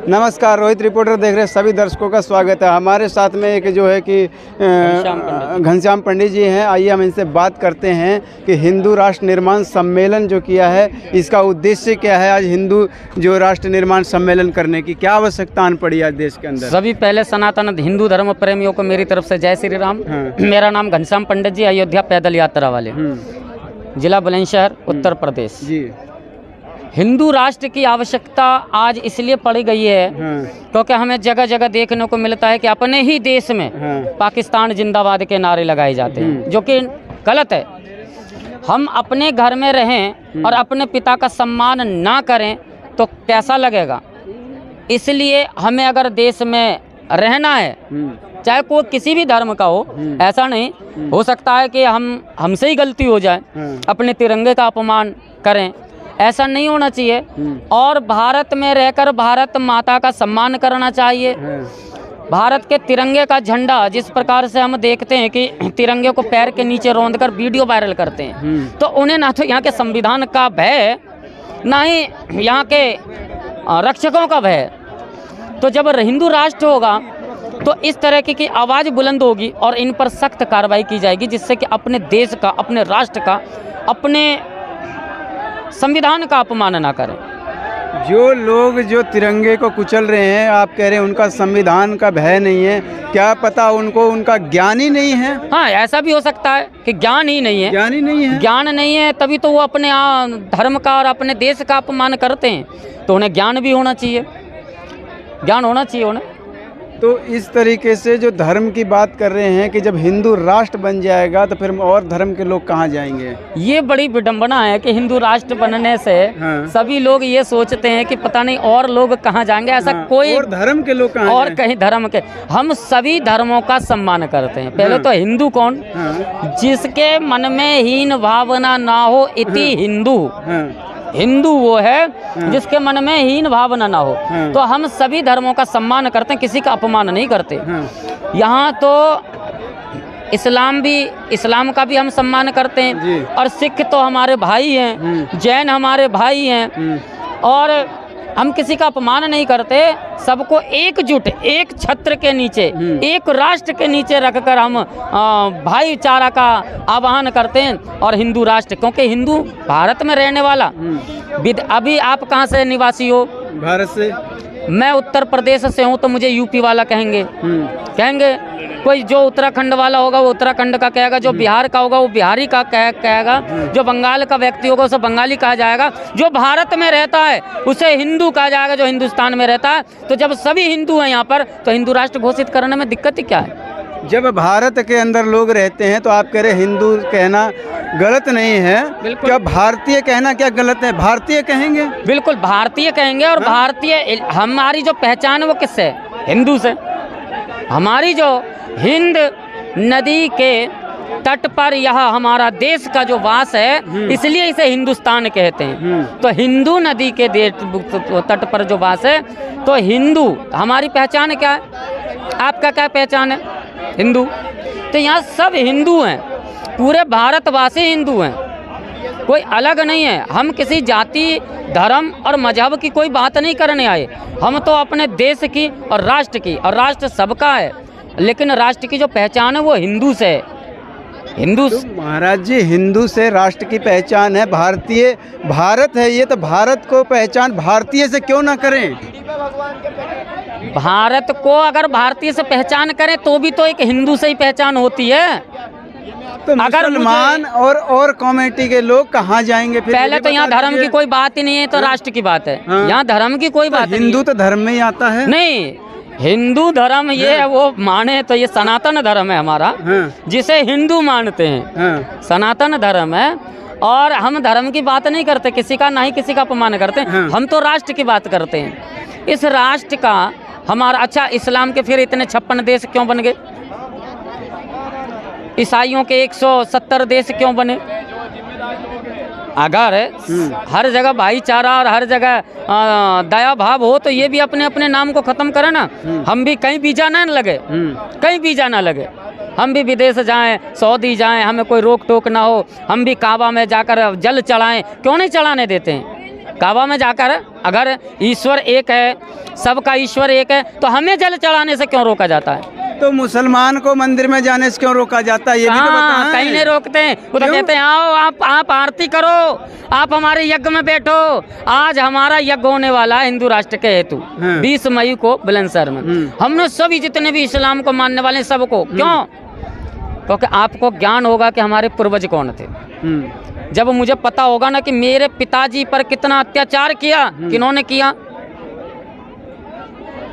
नमस्कार, रोहित रिपोर्टर देख रहे सभी दर्शकों का स्वागत है। हमारे साथ में एक जो है कि घनश्याम पंडित जी हैं। आइए हम इनसे बात करते हैं कि हिंदू राष्ट्र निर्माण सम्मेलन जो किया है, इसका उद्देश्य क्या है। आज हिंदू जो राष्ट्र निर्माण सम्मेलन करने की क्या आवश्यकता आन पड़ी आज देश के अंदर। सभी पहले सनातन हिंदू धर्म प्रेमियों को मेरी तरफ से जय श्री राम। मेरा नाम घनश्याम पंडित जी, अयोध्या पैदल यात्रा वाले, जिला बुलंदशहर, उत्तर प्रदेश जी। हिंदू राष्ट्र की आवश्यकता आज इसलिए पड़ी गई है क्योंकि हमें जगह जगह देखने को मिलता है कि अपने ही देश में पाकिस्तान जिंदाबाद के नारे लगाए जाते हैं, जो कि गलत है। हम अपने घर में रहें और अपने पिता का सम्मान ना करें तो कैसा लगेगा। इसलिए हमें अगर देश में रहना है, चाहे कोई किसी भी धर्म का हो, ऐसा नहीं हो सकता है कि हमसे ही गलती हो जाए, अपने तिरंगे का अपमान करें, ऐसा नहीं होना चाहिए। और भारत में रहकर भारत माता का सम्मान करना चाहिए। भारत के तिरंगे का झंडा जिस प्रकार से हम देखते हैं कि तिरंगे को पैर के नीचे रौंदकर वीडियो वायरल करते हैं, तो उन्हें ना तो यहाँ के संविधान का भय, ना ही यहाँ के रक्षकों का भय। तो जब हिंदू राष्ट्र होगा तो इस तरह की आवाज़ बुलंद होगी और इन पर सख्त कार्रवाई की जाएगी, जिससे कि अपने देश का, अपने राष्ट्र का, अपने संविधान का अपमान ना करें। जो लोग जो तिरंगे को कुचल रहे हैं, आप कह रहे हैं उनका संविधान का भय नहीं है, क्या पता उनको उनका ज्ञान ही नहीं है। हाँ, ऐसा भी हो सकता है कि ज्ञान ही नहीं है। ज्ञान ही नहीं है, ज्ञान नहीं है तभी तो वो अपने धर्म का और अपने देश का अपमान करते हैं। तो उन्हें ज्ञान भी होना चाहिए, ज्ञान होना चाहिए उन्हें। तो इस तरीके से जो धर्म की बात कर रहे हैं कि जब हिंदू राष्ट्र बन जाएगा तो फिर और धर्म के लोग कहाँ जाएंगे। ये बड़ी विडंबना है कि हिंदू राष्ट्र बनने से सभी लोग ये सोचते हैं कि पता नहीं और लोग कहाँ जाएंगे। ऐसा कोई और धर्म के लोग कहाँ और कहीं धर्म के, हम सभी धर्मों का सम्मान करते हैं। पहले तो हिंदू कौन, जिसके मन में हीन भावना ना हो, इति हिंदू। हिंदू वो है जिसके मन में हीन भावना ना हो। तो हम सभी धर्मों का सम्मान करते हैं, किसी का अपमान नहीं करते। यहाँ तो इस्लाम का भी हम सम्मान करते हैं, और सिख तो हमारे भाई हैं, जैन हमारे भाई हैं, और हम किसी का अपमान नहीं करते। सबको एकजुट, एक छत्र के नीचे, एक राष्ट्र के नीचे रखकर हम भाईचारा का आह्वान करते हैं। और हिंदू राष्ट्र, क्योंकि हिंदू भारत में रहने वाला, अभी आप कहाँ से निवासी हो? भारत से। मैं उत्तर प्रदेश से हूँ, तो मुझे यूपी वाला कहेंगे। कोई जो उत्तराखंड वाला होगा वो उत्तराखंड का कहेगा, जो बिहार का होगा वो बिहारी का कहेगा, जो बंगाल का व्यक्ति होगा उसे बंगाली कहा जाएगा, जो भारत में रहता है उसे हिंदू कहा जाएगा, जो हिंदुस्तान में रहता है। तो जब सभी हिंदू हैं यहाँ पर, तो हिंदू राष्ट्र घोषित करने में दिक्कत ही क्या है। जब भारत के अंदर लोग रहते हैं तो आप कह रहे हिंदू कहना गलत नहीं है, क्या भारतीय कहना क्या गलत है? भारतीय कहेंगे, बिल्कुल भारतीय कहेंगे। और भारतीय, हमारी जो पहचान है वो किससे है? हिंदू से। हमारी जो हिंद नदी के तट पर यह हमारा देश का जो वास है, इसलिए इसे हिंदुस्तान कहते हैं। तो हिंदू नदी के तट पर जो वास है, तो हिंदू हमारी पहचान क्या है? आपका क्या पहचान है? हिंदू। तो यहाँ सब हिंदू हैं, पूरे भारतवासी हिंदू हैं, कोई अलग नहीं है। हम किसी जाति, धर्म और मजहब की कोई बात नहीं करने आए। हम तो अपने देश की और राष्ट्र की, और राष्ट्र सबका है, लेकिन राष्ट्र की जो पहचान है वो हिंदू से है। हिंदू तो महाराज जी, हिंदू से राष्ट्र की पहचान है, भारतीय भारत है ये, तो भारत को पहचान भारतीय से क्यों ना करें? भारत को अगर भारतीय से पहचान करें तो भी तो एक हिंदू से ही पहचान होती है। तो मुसलमान और कम्युनिटी के लोग कहाँ जाएंगे फिर? पहले तो यहाँ धर्म की कोई बात ही नहीं है, तो राष्ट्र की बात है। यहाँ धर्म की कोई बात नहीं। हिंदू तो धर्म में ही आता है। नहीं, हिंदू धर्म ये है, वो माने तो ये सनातन धर्म है हमारा, जिसे हिंदू मानते हैं। सनातन धर्म है, और हम धर्म की बात नहीं करते किसी का, ना ही किसी का अपमान करते। हम तो राष्ट्र की बात करते हैं। इस राष्ट्र का हमारा, अच्छा, इस्लाम के फिर इतने 56 देश क्यों बन गए? ईसाइयों के 170 देश क्यों बने? अगर हर जगह भाईचारा और हर जगह दया भाव हो, तो ये भी अपने अपने नाम को ख़त्म करे ना। हम भी कहीं वीजा ना लगे, कहीं वीजा ना लगे, हम भी विदेश जाएं, सऊदी जाएं, हमें कोई रोक टोक ना हो, हम भी काबा में जाकर जल चढ़ाएं, क्यों नहीं चढ़ाने देते हैं? काबा में जाकर अगर ईश्वर एक है, सबका ईश्वर एक है, तो हमें जल चढ़ाने से क्यों रोका जाता है? तो मुसलमान को मंदिर में जाने से क्यों रोका जाता है, ये भी तो बताएं। कहीं नहीं रोकते हैं, वो तो कहते हैं आओ आप आरती करो, आप हमारे यज्ञ में बैठो। आज हमारा यज्ञ होने वाला है हिंदू राष्ट्र के हेतु 20 मई को बुलंदशहर में। हमने सभी जितने भी इस्लाम को मानने वाले सबको, क्यों? क्योंकि आपको ज्ञान होगा कि हमारे पूर्वज कौन थे। जब मुझे पता होगा ना कि मेरे पिताजी पर कितना अत्याचार किया, किन्होंने किया,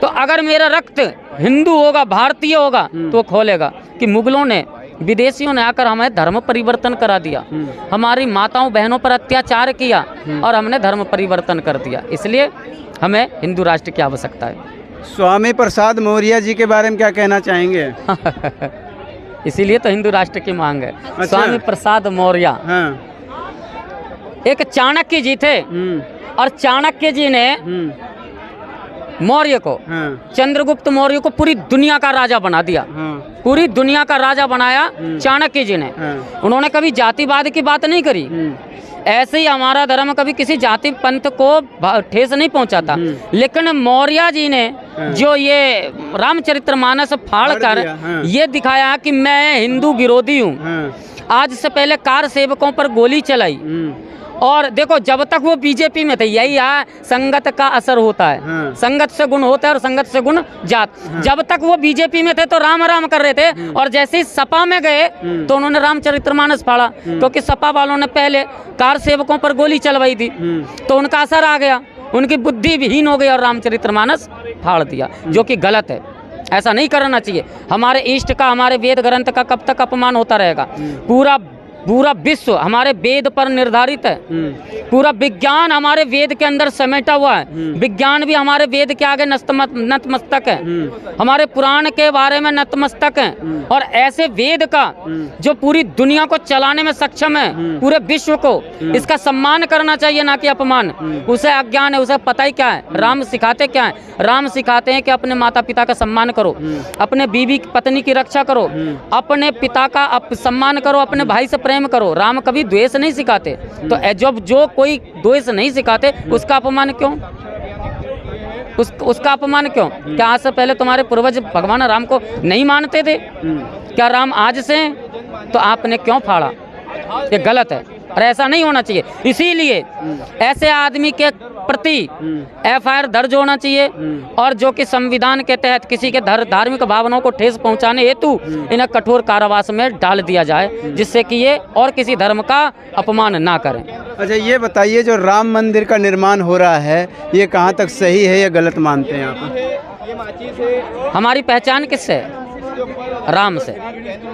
तो अगर मेरा रक्त हिंदू होगा, भारतीय होगा, तो खोलेगा कि मुगलों ने, विदेशियों ने आकर हमें धर्म परिवर्तन करा दिया, हमारी माताओं बहनों पर अत्याचार किया और हमने धर्म परिवर्तन कर दिया। इसलिए हमें हिंदू राष्ट्र की आवश्यकता है। स्वामी प्रसाद मौर्य जी के बारे में क्या कहना चाहेंगे? इसीलिए तो हिंदू राष्ट्र की मांग है। अच्छा। स्वामी प्रसाद मौर्य एक चाणक्य जी थे और चाणक्य जी ने मौर्य को, चंद्रगुप्त मौर्य को पूरी दुनिया का राजा बना दिया। पूरी दुनिया का राजा बनाया चाणक्य जी ने। उन्होंने कभी जातिवाद की बात नहीं करी। ऐसे ही हमारा धर्म कभी किसी जाति पंथ को ठेस नहीं पहुंचाता, लेकिन मौर्य जी ने जो ये रामचरितमानस फाड़ कर ये दिखाया कि मैं हिंदू विरोधी हूँ। आज से पहले कार सेवकों पर गोली चलाई, और देखो जब तक वो बीजेपी में थे, यही है संगत का असर होता है। संगत से गुण होता है और संगत से गुण जात। जब तक वो बीजेपी में थे तो राम राम कर रहे थे, और जैसे ही सपा में गए तो उन्होंने रामचरितमानस फाड़ा, क्योंकि सपा वालों ने पहले कार सेवकों पर गोली चलवाई थी, तो उनका असर आ गया, उनकी बुद्धि विहीन हो गई और रामचरितमानस फाड़ दिया, जो कि गलत है। ऐसा नहीं करना चाहिए। हमारे इष्ट का, हमारे वेद ग्रंथ का कब तक अपमान होता रहेगा? पूरा विश्व हमारे वेद पर निर्धारित है। पूरा विज्ञान हमारे वेद के अंदर समेटा हुआ है। विज्ञान भी हमारे वेद के आगे नतमस्तक है। हमारे पुराण के बारे में नतमस्तक है। और ऐसे वेद का जो पूरी दुनिया को चलाने में सक्षम है, पूरे विश्व को, इसका सम्मान करना चाहिए, ना कि अपमान। उसे अज्ञान है, उसे पता ही क्या है। राम सिखाते क्या है? राम सिखाते हैं कि अपने माता पिता का सम्मान करो, अपने बीवी पत्नी की रक्षा करो, अपने पिता का सम्मान करो, अपने भाई से प्रेम करो। राम कभी द्वेष नहीं सिखाते। तो जब जो कोई द्वेष नहीं सिखाते, उसका अपमान क्यों? उसका अपमान क्यों? क्या आज से पहले तुम्हारे पूर्वज भगवान राम को नहीं मानते थे? क्या राम आज से? तो आपने क्यों फाड़ा? ये गलत है और ऐसा नहीं होना चाहिए। इसीलिए ऐसे आदमी के प्रति FIR दर्ज होना चाहिए, और जो कि संविधान के तहत किसी के धार्मिक भावनाओं को ठेस पहुंचाने हेतु इन्हें कठोर कारावास में डाल दिया जाए, जिससे कि ये और किसी धर्म का अपमान ना करें। अच्छा, ये बताइए, जो राम मंदिर का निर्माण हो रहा है, ये कहाँ तक सही है या गलत मानते हैं आप? हमारी पहचान किससे है? राम से।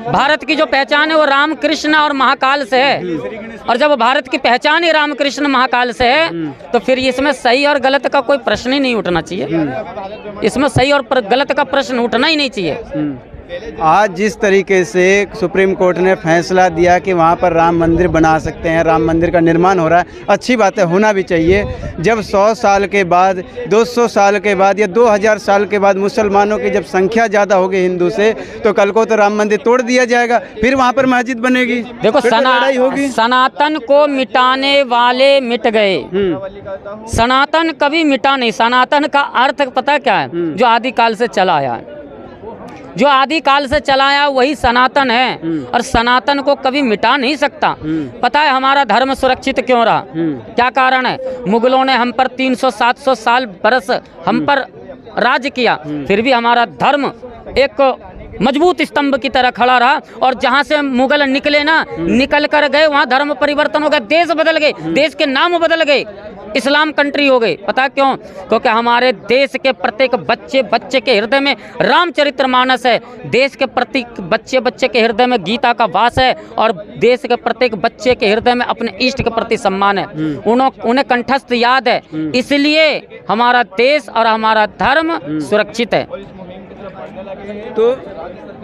भारत की जो पहचान है वो राम, कृष्ण और महाकाल से है, और जब भारत की पहचान ही राम, कृष्ण, महाकाल से है, तो फिर इसमें सही और गलत का कोई प्रश्न ही नहीं उठना चाहिए। इसमें सही और गलत का प्रश्न उठना ही नहीं चाहिए। आज जिस तरीके से सुप्रीम कोर्ट ने फैसला दिया कि वहाँ पर राम मंदिर बना सकते हैं, राम मंदिर का निर्माण हो रहा है, अच्छी बात है, होना भी चाहिए। जब 100 साल के बाद, 200 साल के बाद या 2000 साल के बाद मुसलमानों की जब संख्या ज़्यादा होगी हिंदू से, तो कल को तो राम मंदिर तोड़ दिया जाएगा, फिर वहाँ पर मस्जिद बनेगी। देखो, लड़ाई होगी। सनातन को मिटाने वाले मिट गए। सनातन कभी मिटा नहीं। सनातन का अर्थ पता क्या है? जो आदिकाल से चला आया है। जो आदिकाल से चलाया वही सनातन है, और सनातन को कभी मिटा नहीं सकता। पता है हमारा धर्म सुरक्षित क्यों रहा? क्या कारण है? मुगलों ने हम पर 300-700 साल बरस हम पर राज किया, फिर भी हमारा धर्म एक मजबूत स्तंभ की तरह खड़ा रहा। और जहाँ से मुगल निकले ना, निकल कर गए, वहाँ धर्म परिवर्तन हो गया, देश बदल गए, देश के नाम बदल गए, इस्लाम कंट्री हो गई। पता क्यों? क्योंकि हमारे देश के प्रत्येक बच्चे के हृदय में रामचरितमानस है। देश के प्रत्येक बच्चे के हृदय में गीता का वास है, और देश के प्रत्येक बच्चे के हृदय में अपने इष्ट के प्रति सम्मान है। उन्हें कंठस्थ याद है। इसलिए हमारा देश और हमारा धर्म सुरक्षित है। तो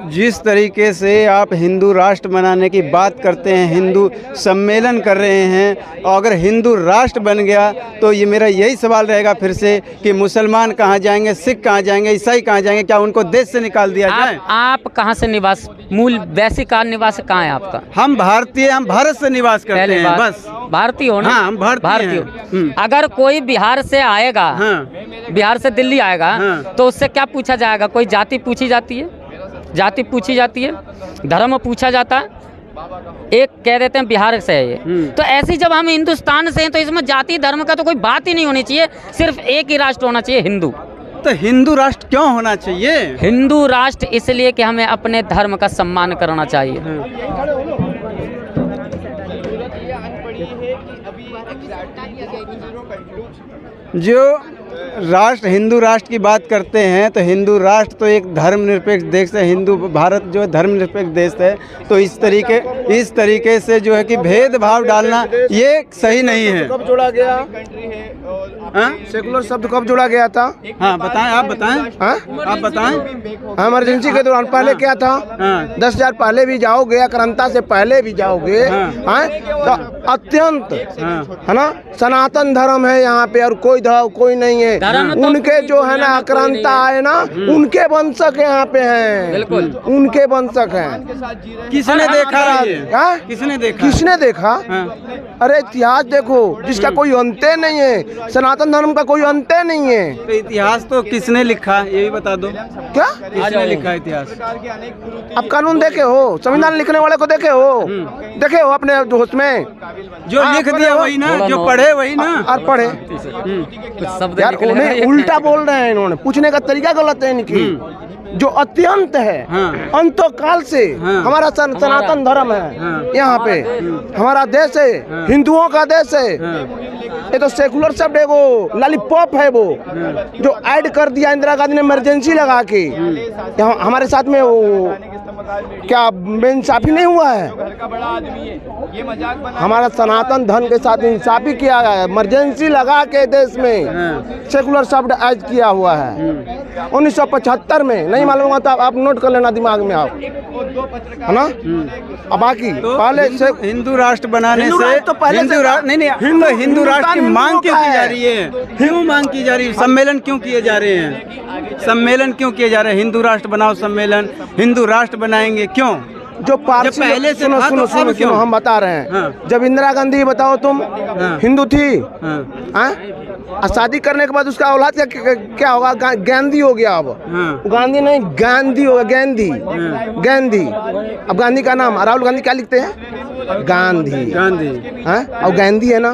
जिस तरीके से आप हिंदू राष्ट्र बनाने की बात करते हैं, हिंदू सम्मेलन कर रहे हैं, और अगर हिंदू राष्ट्र बन गया तो ये मेरा यही सवाल रहेगा फिर से कि मुसलमान कहाँ जाएंगे, सिख कहाँ जाएंगे, ईसाई कहाँ जाएंगे? क्या उनको देश से निकाल दिया जाए? आप कहाँ से निवास, मूल वैश्विक काल निवास कहाँ है आपका? हम भारतीय, हम भारत से निवास करते हैं, बस भारतीय हो ना? हाँ, हम भारतीय हैं। अगर कोई बिहार से आएगा, हाँ, बिहार से दिल्ली आएगा, हाँ, तो उससे क्या पूछा जाएगा? कोई जाति पूछी जाती है? जाति पूछी जाती है, धर्म पूछा जाता है? एक कह देते हैं बिहार से है ये, तो ऐसी जब हम हिंदुस्तान से हैं तो इसमें जाति धर्म का तो कोई बात ही नहीं होनी चाहिए, सिर्फ एक ही राष्ट्र होना चाहिए, हिंदू। तो हिंदू राष्ट्र क्यों होना चाहिए? हिंदू राष्ट्र इसलिए कि हमें अपने धर्म का सम्मान करना चाहिए। जो राष्ट्र, हिंदू राष्ट्र की बात करते हैं तो हिंदू राष्ट्र तो एक धर्मनिरपेक्ष देश है, हिंदू भारत जो है धर्मनिरपेक्ष देश है, तो इस तरीके से जो है कि भेदभाव डालना ये सही नहीं है। कब जोड़ा गया? सेकुलर शब्द कब जोड़ा गया था? हाँ बताएं, आप बताएं। आप बताएं। इमरजेंसी के दौरान पहले क्या था? 10,000 पहले भी जाओगे, अक्रांता से पहले भी जाओगे, तो अत्यंत है ना सनातन धर्म है यहाँ पे, और कोई नहीं है। उनके जो है ना आक्रांता आए ना, उनके वंशक यहाँ पे हैं, बिल्कुल उनके वंशक हैं। किसने देखा? किसने देखा? अरे इतिहास देखो, जिसका कोई अंते नहीं है, सनातन धर्म का कोई अंते नहीं है। तो इतिहास तो किसने लिखा, ये भी बता दो। क्या किसने लिखा इतिहास? आप कानून देखे हो? संविधान लिखने वाले को देखे हो? देखे हो अपने दोस्त में? जो लिख दिया वही ना, जो पढ़े वही ना। और पढ़े यार, उन्हें उल्टा बोल रहे हैं, इन्होंने पूछने का तरीका गलत है इनकी। जो अत्यंत है, अंतो काल से हमारा सनातन धर्म है यहाँ पे, हमारा देश है, हिंदुओं का देश है। ये तो सेकुलर शब्द है, वो लॉलीपॉप है वो जो ऐड कर दिया इंदिरा गांधी ने इमरजेंसी लगा के। यहाँ हमारे साथ में वो क्या बेइंसाफी नहीं हुआ है? हमारा सनातन धर्म के साथ इंसाफी किया गया है, इमरजेंसी लगा के देश में सेकुलर शब्द ऐड किया हुआ है 1975 में। नहीं मालूम होगा तो आप नोट कर लेना दिमाग में, आप है ना। अब बाकी तो पहले से हिंदू राष्ट्र बनाने से तो पहले हिंदू राष्ट्र की मांग क्यों की जा रही है? क्यों मांग की जा रही है? सम्मेलन क्यों किए जा रहे हैं? सम्मेलन क्यों किए जा रहे हैं? हिंदू राष्ट्र बनाओ सम्मेलन, हिंदू राष्ट्र बनाएंगे क्यों? जो पारसी पहले से सुनो था, सुनो तो सुनो अब क्यों? सुनो हम बता रहे हैं। हाँ। जब इंदिरा गांधी, बताओ तुम हिंदू थी, हाँ। और शादी करने के बाद उसका औलाद क्या होगा? गांधी हो गया। अब गांधी नहीं, गांधी होगा, गांधी गांधी। अब गांधी का नाम, राहुल गांधी क्या लिखते हैं? गांधी गांधी। और गांधी है ना,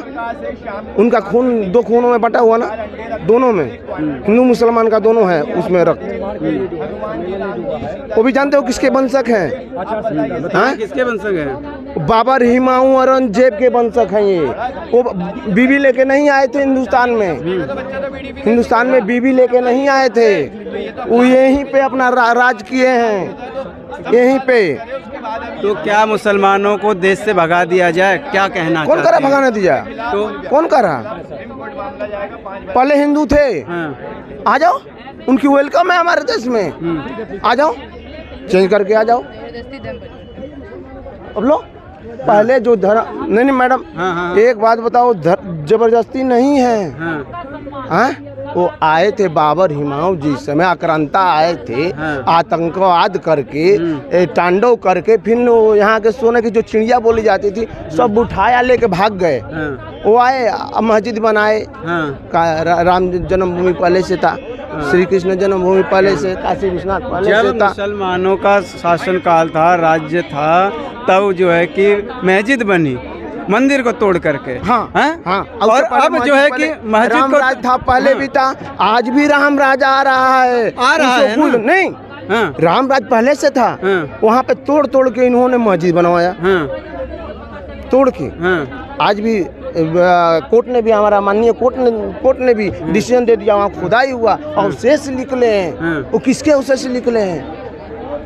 उनका खून दो खूनों में बटा हुआ ना, दोनों में हिंदू मुसलमान का दोनों है उसमें रक्त। वो भी जानते हो किसके वंशक हैं? किसके वंशक हैं? बाबर, हुमायूं, औरंगजेब के वंशक हैं ये। वो बीवी लेके नहीं आए थे हिंदुस्तान में, हिंदुस्तान में बीवी लेके नहीं आए थे, वो यहीं पे अपना राज किए हैं, यहीं पे। तो क्या मुसलमानों को देश से भगा दिया जाए? क्या कहना? कौन करा भगाने दिया? तो कौन करा? पहले हिंदू थे, आ जाओ, उनकी वेलकम है हमारे देश में, आ जाओ, चेंज करके आ जाओ। अब लो पहले जो धर्म नहीं मैडम, एक बात बताओ, जबरदस्ती नहीं है। हाँ, वो आए थे बाबर, हुमायूं जी समय आक्रांता आए थे, आतंकवाद करके, तांडव करके, फिर यहाँ के सोने की जो चिड़िया बोली जाती थी सब उठाया लेके भाग गए। वो आए, मस्जिद बनाए, राम जन्मभूमि पहले से था, श्री कृष्ण जन्मभूमि पहले से, काशी विश्वनाथ पहले से था। मुसलमानों का शासन काल था, राज्य था, तब जो है कि मस्जिद बनी, मंदिर को तोड़ करके। हाँ। और अब जो है कि मस्जिद को राज था, पहले भी था, आज भी राम राज आ रहा है, नहीं, राम राज पहले से था। वहाँ पे तोड़ तोड़ के इन्होंने मस्जिद बनवाया, तोड़ के। आज भी कोर्ट ने भी, हमारा माननीय कोर्ट ने भी डिसीजन दे दिया, वहाँ खुदाई हुआ और शेष निकले हैं। वो किसके अवशेष निकले हैं?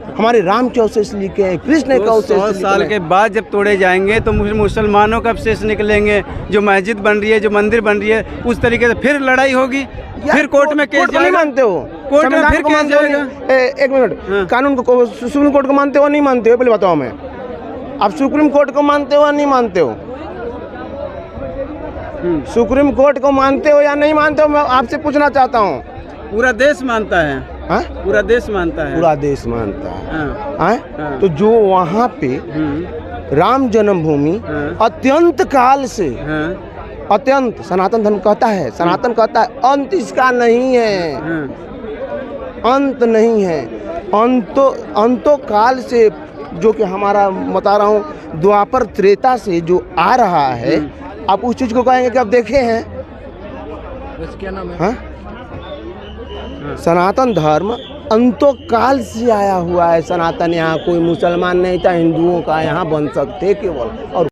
हमारे राम के अवशेष लिखे हैं, कृष्ण के तो अवशेष 100 लिखे साल हैं। के बाद जब तोड़े जाएंगे तो मुसलमानों का अवशेष निकलेंगे, जो मस्जिद बन रही है, जो मंदिर बन रही है, उस तरीके से फिर लड़ाई होगी, फिर कोर्ट में केस कोर्ट को नहीं जाएगा। मानते हो, कोर्ट में संविधान फिर को केस मानते हो जाएगा। नहीं? एक मिनट, हाँ। कानून को, सुप्रीम कोर्ट को मानते हो नहीं मानते हो, पहले बताओ हमें। आप सुप्रीम कोर्ट को मानते हो या नहीं मानते हो? सुप्रीम कोर्ट को मानते हो या नहीं मानते हो, मैं आपसे पूछना चाहता हूँ। पूरा देश मानता है, हाँ? पूरा देश मानता है। पूरा देश मानता है। हाँ, हाँ? हाँ। तो जो वहाँ पे राम जन्मभूमि हाँ। अत्यंत काल से, हाँ, अत्यंत, सनातन धर्म कहता है, सनातन कहता है अंत इसका नहीं है, हाँ, अंत नहीं है, अंतो काल से, जो कि हमारा बता रहा हूँ द्वापर त्रेता से जो आ रहा है, आप उस चीज को कहेंगे कि आप देखे हैं? क्या नाम है? हाँ? सनातन धर्म अंतो काल से आया हुआ है। सनातन यहाँ कोई मुसलमान नहीं था, हिंदुओं का यहाँ वंशज थे केवल, और